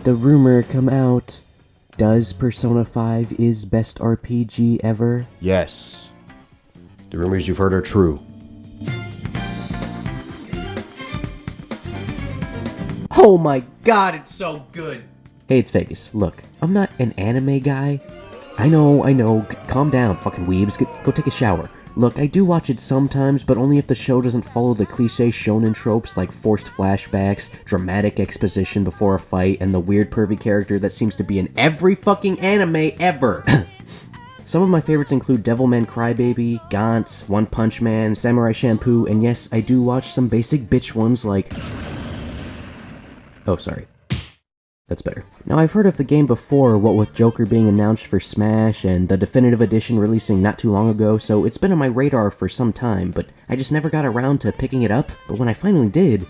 the rumor come out. Does Persona 5 is best RPG ever? Yes. The rumors you've heard are true. Oh my god, it's so good! Hey, it's Vegas. Look, I'm not an anime guy. I know. Calm down, fucking weebs. Go take a shower. Look, I do watch it sometimes, but only if the show doesn't follow the cliche shonen tropes like forced flashbacks, dramatic exposition before a fight, and the weird pervy character that seems to be in every fucking anime ever. Some of my favorites include Devilman Crybaby, Gantz, One Punch Man, Samurai Shampoo, and yes, I do watch some basic bitch ones like... Oh, sorry. That's better. Now, I've heard of the game before, what with Joker being announced for Smash and the definitive edition releasing not too long ago, so it's been on my radar for some time, but I just never got around to picking it up. But when I finally did,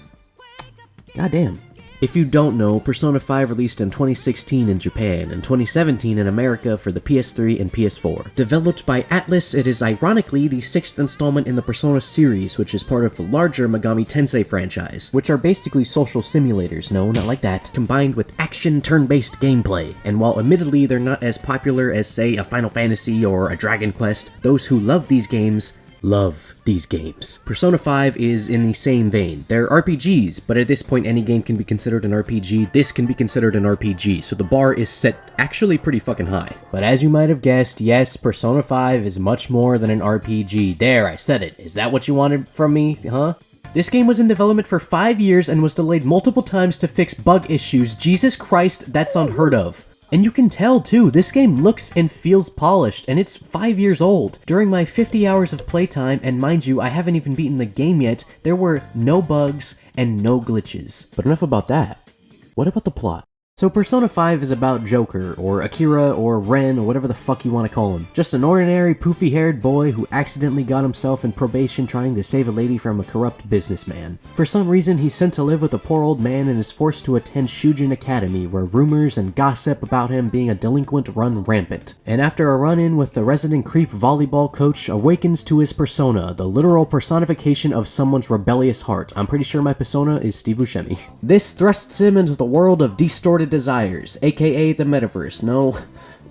goddamn. If you don't know, Persona 5 released in 2016 in Japan and 2017 in America for the PS3 and PS4. Developed by Atlus, it is ironically the 6th installment in the Persona series, which is part of the larger Megami Tensei franchise, which are basically social simulators, no, not like that, combined with action turn-based gameplay. And while admittedly they're not as popular as, say, a Final Fantasy or a Dragon Quest, those who love these games love these games. Persona 5 is in the same vein. They're RPGs, but at this point any game can be considered an RPG. This can be considered an RPG, so the bar is set actually pretty fucking high. But as you might have guessed, yes, Persona 5 is much more than an RPG. There, I said it. Is that what you wanted from me, huh? This game was in development for 5 years and was delayed multiple times to fix bug issues. Jesus Christ, that's unheard of. And you can tell too, this game looks and feels polished, and it's 5 years old. During my 50 hours of playtime, and mind you, I haven't even beaten the game yet, there were no bugs and no glitches. But enough about that. What about the plot? So Persona 5 is about Joker, or Akira, or Ren, or whatever the fuck you want to call him. Just an ordinary, poofy-haired boy who accidentally got himself in probation trying to save a lady from a corrupt businessman. For some reason, he's sent to live with a poor old man and is forced to attend Shujin Academy, where rumors and gossip about him being a delinquent run rampant. And after a run-in with the resident creep volleyball coach, awakens to his persona, the literal personification of someone's rebellious heart. I'm pretty sure my persona is Steve Buscemi. This thrusts him into the world of distorted desires, aka the metaverse. No,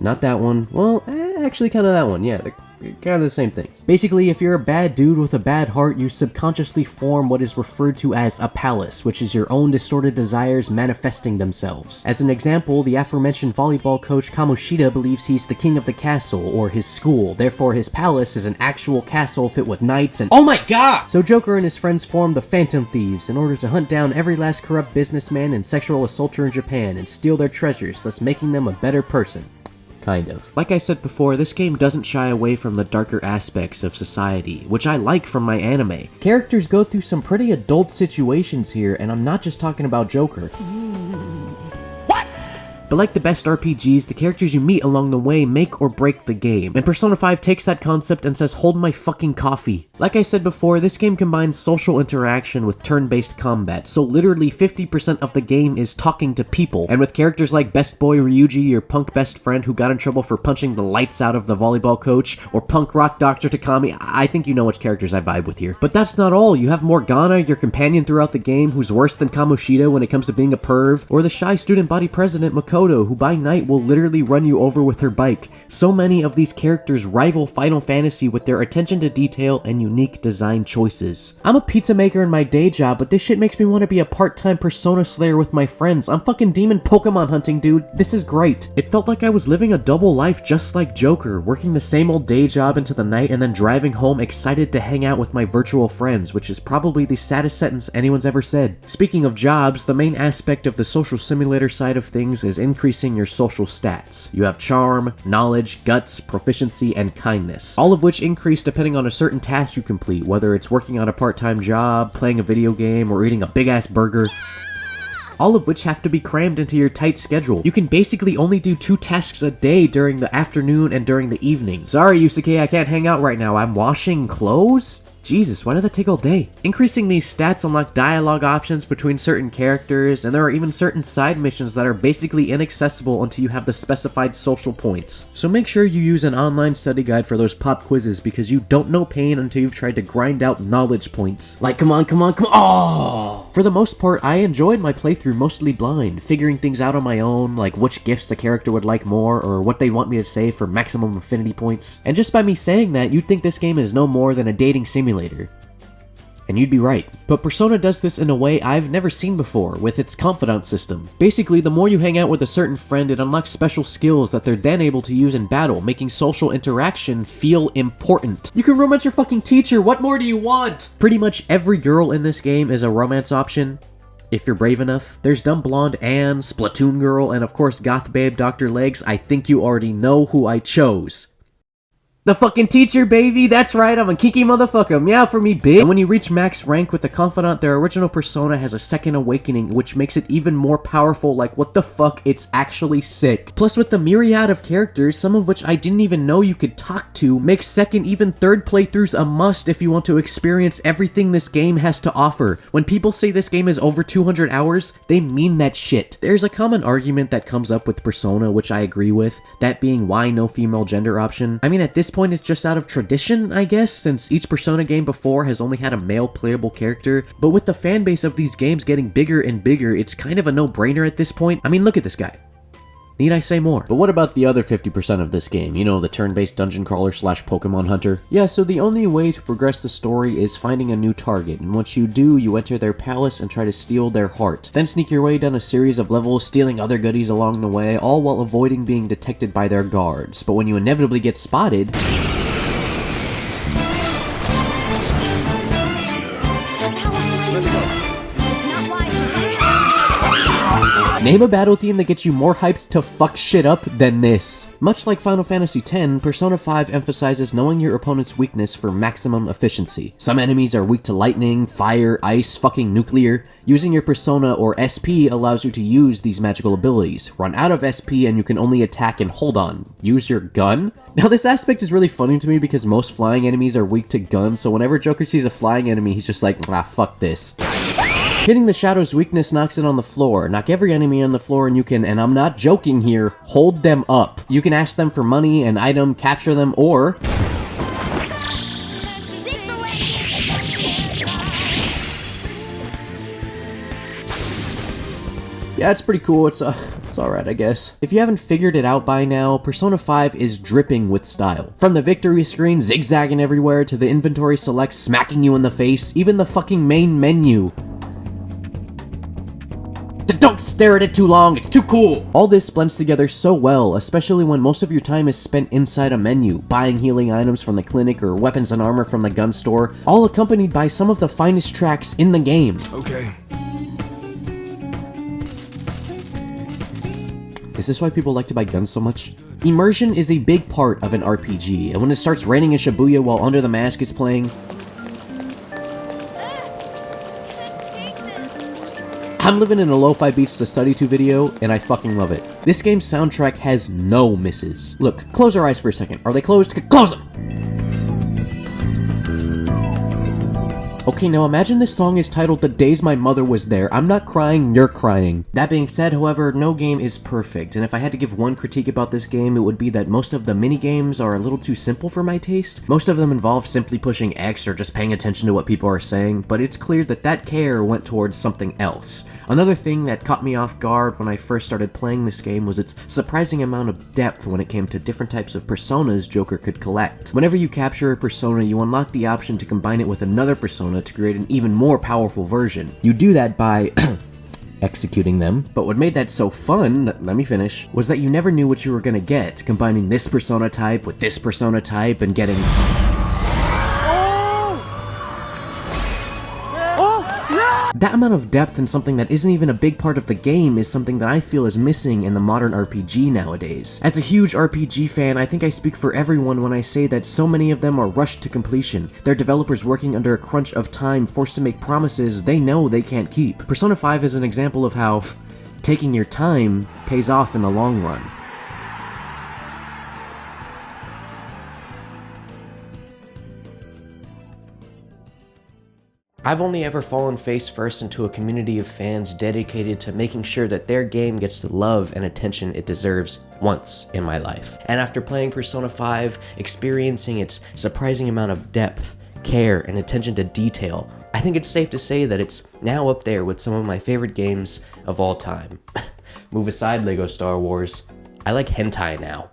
not that one. Well, actually kind of that one, yeah, kind of the same thing. Basically, if you're a bad dude with a bad heart, you subconsciously form what is referred to as a palace, which is your own distorted desires manifesting themselves. As an example, the aforementioned volleyball coach Kamoshida believes he's the king of the castle, or his school, therefore his palace is an actual castle fit with knights and— Oh my god! So Joker and his friends form the Phantom Thieves in order to hunt down every last corrupt businessman and sexual assaulter in Japan and steal their treasures, thus making them a better person. Kind of. Like I said before, this game doesn't shy away from the darker aspects of society, which I like from my anime. Characters go through some pretty adult situations here, and I'm not just talking about Joker. But like the best RPGs, the characters you meet along the way make or break the game. And Persona 5 takes that concept and says, hold my fucking coffee. Like I said before, this game combines social interaction with turn-based combat, so literally 50% of the game is talking to people. And with characters like Best Boy Ryuji, your punk best friend who got in trouble for punching the lights out of the volleyball coach, or punk rock Dr. Takami, I think you know which characters I vibe with here. But that's not all. You have Morgana, your companion throughout the game, who's worse than Kamoshida when it comes to being a perv, or the shy student body president Makoto, who by night will literally run you over with her bike. So many of these characters rival Final Fantasy with their attention to detail and unique design choices. I'm a pizza maker in my day job, but this shit makes me want to be a part-time Persona Slayer with my friends. I'm fucking demon Pokemon hunting, dude. This is great. It felt like I was living a double life just like Joker, working the same old day job into the night and then driving home excited to hang out with my virtual friends, which is probably the saddest sentence anyone's ever said. Speaking of jobs, the main aspect of the social simulator side of things is increasing your social stats. You have charm, knowledge, guts, proficiency, and kindness, all of which increase depending on a certain task you complete, whether it's working on a part-time job, playing a video game, or eating a big-ass burger. All of which have to be crammed into your tight schedule. You can basically only do 2 tasks a day during the afternoon and during the evening. Sorry, Yusuke, I can't hang out right now. I'm washing clothes? Jesus, why did that take all day? Increasing these stats unlock dialogue options between certain characters, and there are even certain side missions that are basically inaccessible until you have the specified social points. So make sure you use an online study guide for those pop quizzes, because you don't know pain until you've tried to grind out knowledge points. Like, come on. Oh! For the most part, I enjoyed my playthrough mostly blind, figuring things out on my own, like which gifts the character would like more, or what they'd want me to say for maximum affinity points. And just by me saying that, you'd think this game is no more than a dating simulator. And you'd be right. But Persona does this in a way I've never seen before, with its confidant system. Basically, the more you hang out with a certain friend, it unlocks special skills that they're then able to use in battle, making social interaction feel important. You can romance your fucking teacher, what more do you want? Pretty much every girl in this game is a romance option, if you're brave enough. There's dumb blonde Anne, Splatoon girl, and of course goth babe Dr. Legs. I think you already know who I chose. The fucking teacher, baby! That's right, I'm a kinky motherfucker. Meow for me, bitch! And when you reach max rank with the Confidant, their original persona has a second awakening, which makes it even more powerful. Like, what the fuck? It's actually sick. Plus, with the myriad of characters, some of which I didn't even know you could talk to, makes second, even third playthroughs a must if you want to experience everything this game has to offer. When people say this game is over 200 hours, they mean that shit. There's a common argument that comes up with Persona, which I agree with, that being why no female gender option. I mean, at this point, it's just out of tradition, I guess, since each Persona game before has only had a male playable character, but with the fan base of these games getting bigger and bigger, it's kind of a no-brainer at this point. I mean, look at this guy. Need I say more? But what about the other 50% of this game? You know, the turn-based dungeon crawler slash Pokemon hunter? Yeah, so the only way to progress the story is finding a new target, and once you do, you enter their palace and try to steal their heart. Then sneak your way down a series of levels, stealing other goodies along the way, all while avoiding being detected by their guards. But when you inevitably get spotted... Name a battle theme that gets you more hyped to fuck shit up than this. Much like Final Fantasy X, Persona 5 emphasizes knowing your opponent's weakness for maximum efficiency. Some enemies are weak to lightning, fire, ice, fucking nuclear. Using your Persona or SP allows you to use these magical abilities. Run out of SP and you can only attack and hold on. Use your gun? Now this aspect is really funny to me because most flying enemies are weak to guns, so whenever Joker sees a flying enemy, he's just like, ah, fuck this. Hitting the Shadow's weakness knocks it on the floor. Knock every enemy on the floor and you can, and I'm not joking here, hold them up. You can ask them for money, an item, capture them, or... Yeah, it's pretty cool. It's alright, I guess. If you haven't figured it out by now, Persona 5 is dripping with style. From the victory screen zigzagging everywhere to the inventory select smacking you in the face, even the fucking main menu. Don't stare at it too long, it's too cool! All this blends together so well, especially when most of your time is spent inside a menu, buying healing items from the clinic or weapons and armor from the gun store, all accompanied by some of the finest tracks in the game. Okay. Is this why people like to buy guns so much? Immersion is a big part of an RPG, and when it starts raining in Shibuya while Under the Mask is playing, I'm living in a lo-fi beats to study to video, and I fucking love it. This game's soundtrack has no misses. Look, close your eyes for a second. Are they closed? Close them! Okay, now imagine this song is titled The Days My Mother Was There. I'm not crying, you're crying. That being said, however, no game is perfect, and if I had to give one critique about this game, it would be that most of the mini-games are a little too simple for my taste. Most of them involve simply pushing X or just paying attention to what people are saying, but it's clear that that care went towards something else. Another thing that caught me off guard when I first started playing this game was its surprising amount of depth when it came to different types of personas Joker could collect. Whenever you capture a persona, you unlock the option to combine it with another persona to create an even more powerful version. You do that by executing them, but what made that so fun, let me finish, was that you never knew what you were gonna get, combining this persona type with this persona type and getting... That amount of depth in something that isn't even a big part of the game is something that I feel is missing in the modern RPG nowadays. As a huge RPG fan, I think I speak for everyone when I say that so many of them are rushed to completion, their developers working under a crunch of time, forced to make promises they know they can't keep. Persona 5 is an example of how taking your time pays off in the long run. I've only ever fallen face first into a community of fans dedicated to making sure that their game gets the love and attention it deserves once in my life. And after playing Persona 5, experiencing its surprising amount of depth, care, and attention to detail. I think it's safe to say that it's now up there with some of my favorite games of all time. Move aside, LEGO Star Wars. I like hentai now.